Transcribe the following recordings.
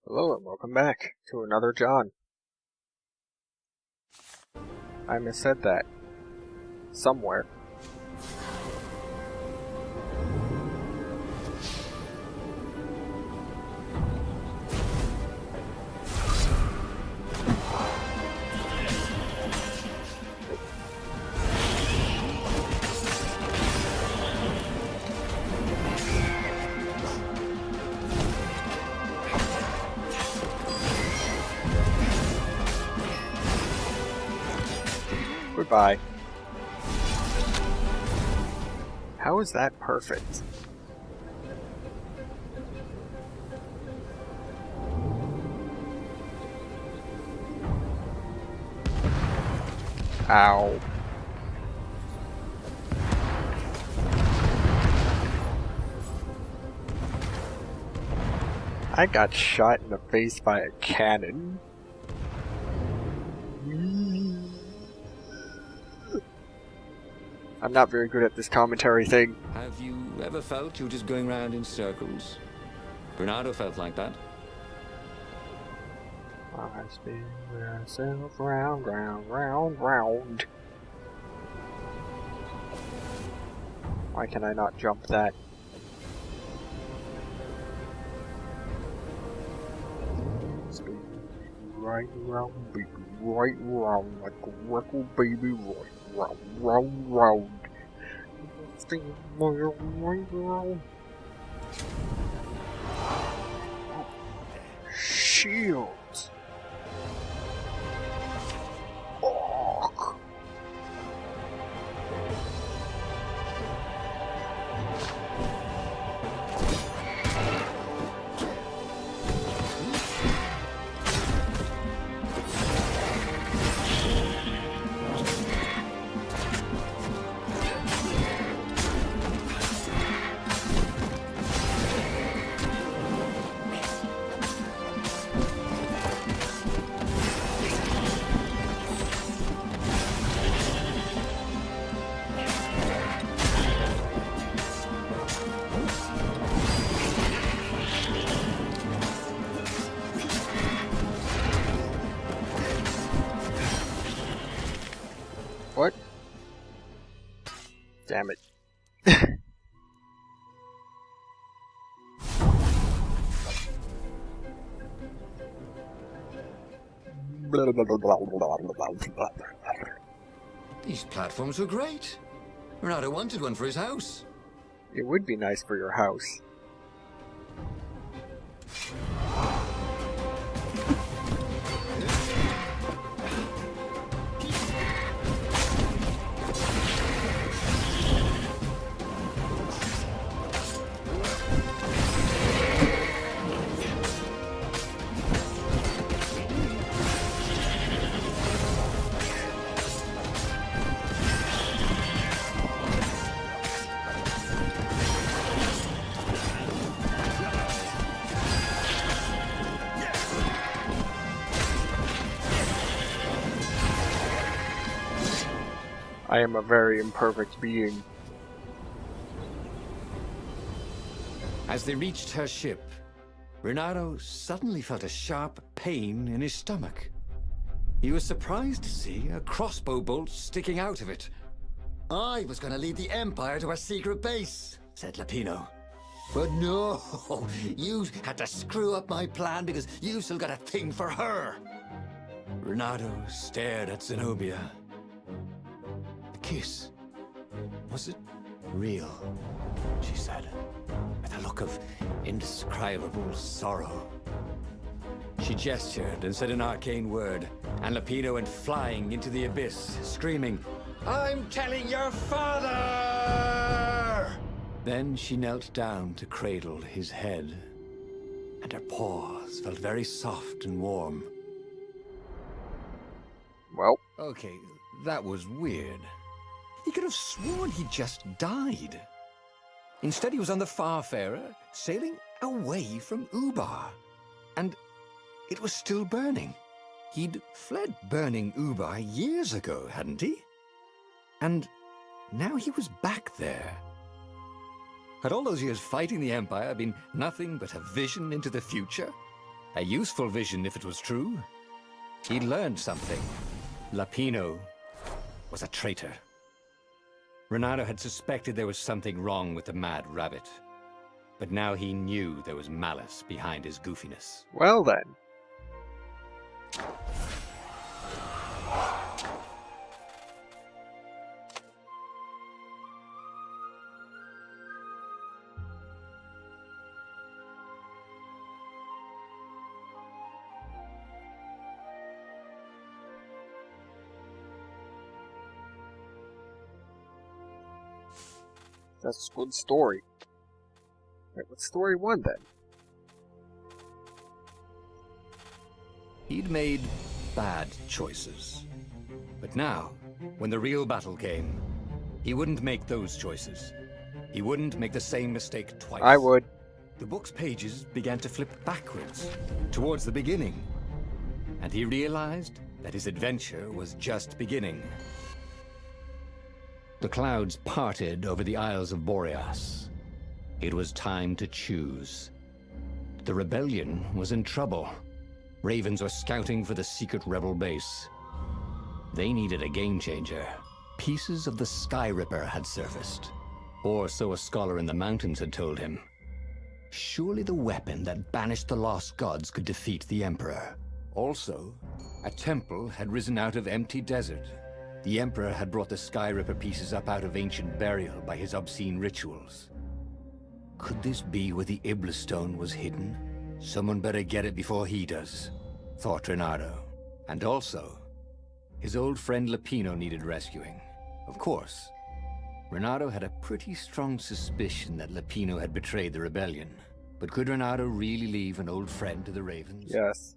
Hello and welcome back to another John. I missaid that. Somewhere. Goodbye. How is that perfect? Ow. I got shot in the face by a cannon. I'm not very good at this commentary thing. Have you ever felt you're just going round in circles? Bernardo felt like that. I spin myself round, round, round, round. Why can I not jump that? Spin right round, baby, right round, like a record baby, right round, round, round. Spin right round. Shields. Fuck. What? Damn it. These platforms were great. Bernardo wanted one for his house. It would be nice for your house. I am a very imperfect being. As they reached her ship, Bernardo suddenly felt a sharp pain in his stomach. He was surprised to see a crossbow bolt sticking out of it. I was going to lead the Empire to a secret base, said Lapino. But no, you had to screw up my plan because you've still got a thing for her. Bernardo stared at Zenobia. The kiss. Was it real? She said, with a look of indescribable sorrow. She gestured and said an arcane word, and Lapino went flying into the abyss, screaming, "I'm telling your father!" Then she knelt down to cradle his head, and her paws felt very soft and warm. Well, Okay, that was weird. He could have sworn he just died. Instead, he was on the Farfarer, sailing away from Ubar. And it was still burning. He'd fled burning Ubar years ago, hadn't he? And now he was back there. Had all those years fighting the Empire been nothing but a vision into the future? A useful vision if it was true. He'd learned something. Lapino was a traitor. Renato had suspected there was something wrong with the Mad Rabbit. But now he knew there was malice behind his goofiness. Well then. That's a good story. Wait, what's story 1 then? He'd made bad choices. But now, when the real battle came, he wouldn't make those choices. He wouldn't make the same mistake twice. I would. The book's pages began to flip backwards, towards the beginning. And he realized that his adventure was just beginning. The clouds parted over the Isles of Boreas. It was time to choose. The rebellion was in trouble. Ravens were scouting for the secret rebel base. They needed a game changer. Pieces of the Sky Ripper had surfaced. Or so a scholar in the mountains had told him. Surely the weapon that banished the lost gods could defeat the Emperor. Also, a temple had risen out of empty desert. The Emperor had brought the Sky Ripper pieces up out of ancient burial by his obscene rituals. Could this be where the Iblis Stone was hidden? Someone better get it before he does, thought Renato. And also, his old friend Lapino needed rescuing. Of course, Renato had a pretty strong suspicion that Lapino had betrayed the rebellion. But could Renato really leave an old friend to the Ravens? Yes.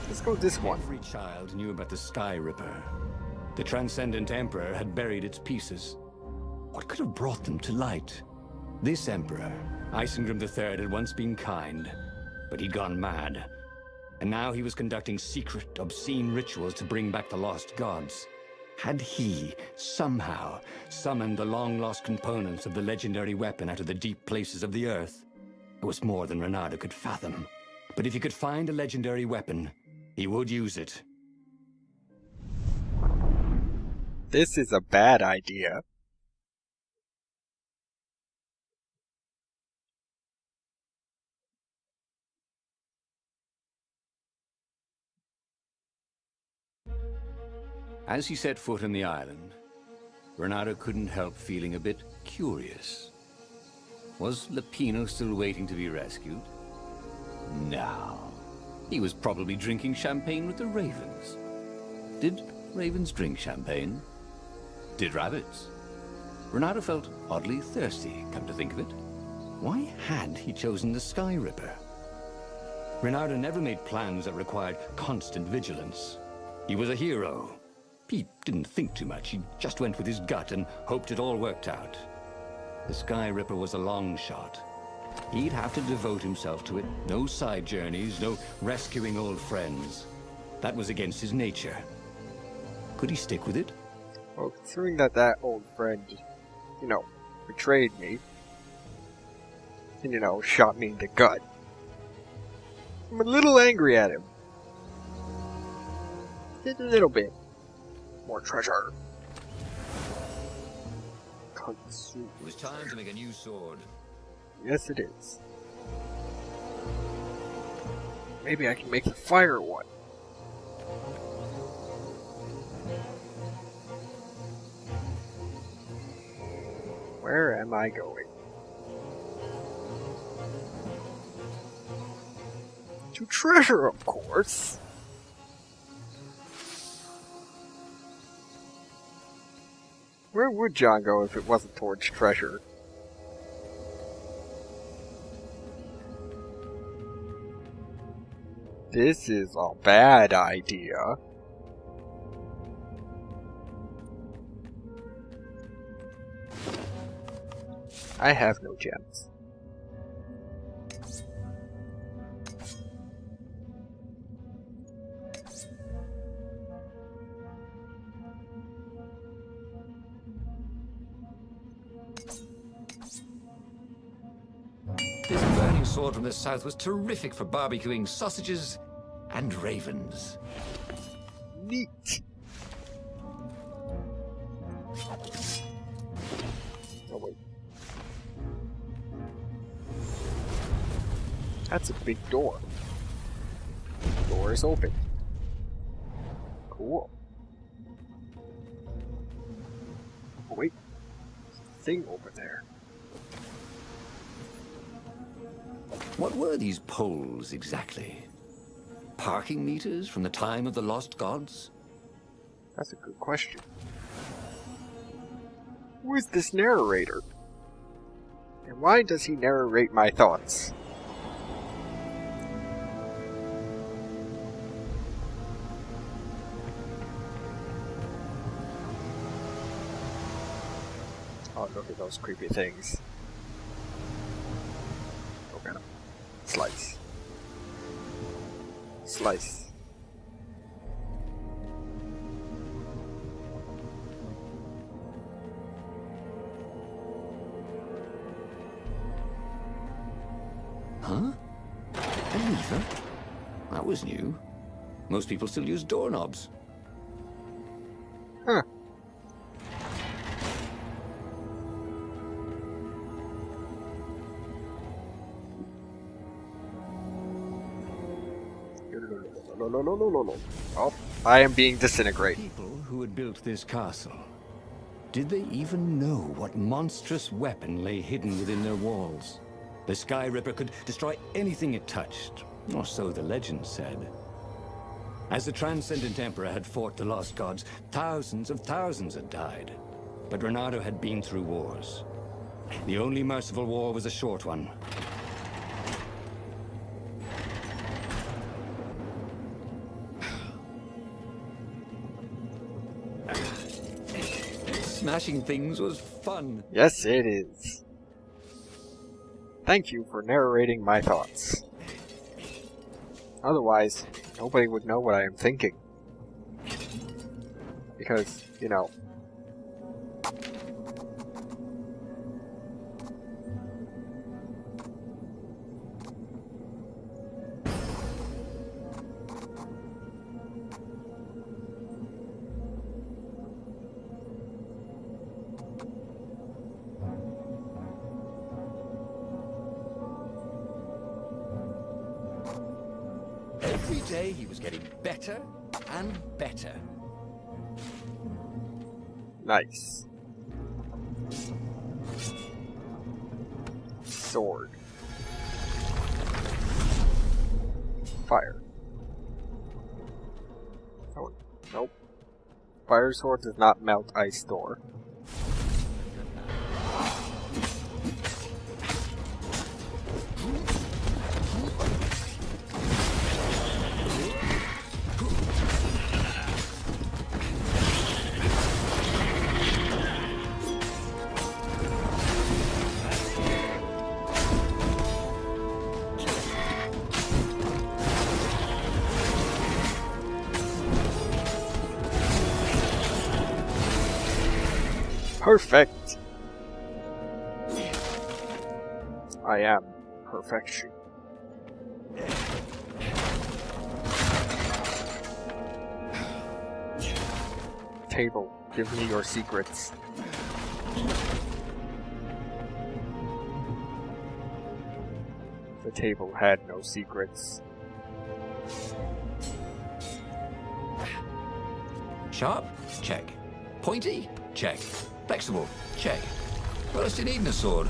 Let's go with this one. Every child knew about the Sky Ripper. The Transcendent Emperor had buried its pieces. What could have brought them to light? This Emperor, Isengrim III, had once been kind, but he'd gone mad. And now he was conducting secret, obscene rituals to bring back the lost gods. Had he, somehow, summoned the long-lost components of the legendary weapon out of the deep places of the earth? It was more than Renato could fathom. But if he could find a legendary weapon, he would use it. This is a bad idea. As he set foot on the island, Renato couldn't help feeling a bit curious. Was Lapino still waiting to be rescued? No. He was probably drinking champagne with the ravens. Did ravens drink champagne? Did rabbits? Renato felt oddly thirsty, come to think of it. Why had he chosen the Sky Ripper? Renato never made plans that required constant vigilance. He was a hero. He didn't think too much. He just went with his gut and hoped it all worked out. The Sky Ripper was a long shot. He'd have to devote himself to it. No side journeys, no rescuing old friends. That was against his nature. Could he stick with it? Well, considering that old friend, betrayed me, and, shot me in the gut, I'm a little angry at him. Just a little bit. More treasure. Consume. It was time to make a new sword. Yes, it is. Maybe I can make the fire one. Where am I going? To treasure, of course. Where would John go if it wasn't towards treasure? This is a bad idea. I have no gems. shining sword from the south was terrific for barbecuing sausages and ravens. Neat. Oh wait. That's a big door. Door is open. Cool. Oh wait. There's a thing over there. What were these poles exactly? Parking meters from the time of the lost gods? That's a good question. Who is this narrator? And why does he narrate my thoughts? Oh, look at those creepy things. Look at them. Slice. Slice. Huh? A lever? That was new. Most people still use doorknobs. Huh. Oh, I am being disintegrated. People who had built this castle, did they even know what monstrous weapon lay hidden within their walls? The Sky Ripper could destroy anything it touched, or so the legend said. As the Transcendent Emperor had fought the lost gods, thousands of thousands had died. But Renato had been through wars. The only merciful war was a short one. Smashing things was fun. Yes, it is. Thank you for narrating my thoughts. Otherwise, nobody would know what I am thinking. Because, you know... Every day he was getting better and better. Nice. Sword. Fire. Oh, nope. Fire sword does not melt ice door. Perfect! I am perfection. Table, give me your secrets. The table had no secrets. Sharp? Check. Pointy? Check. Flexible? Check. What else do you need in a sword?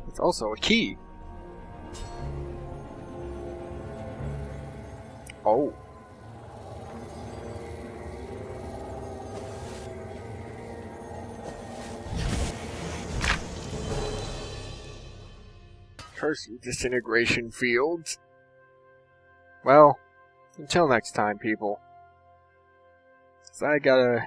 It's also a key. Oh. Curse you, disintegration fields. Well, until next time, people. 'Cause I gotta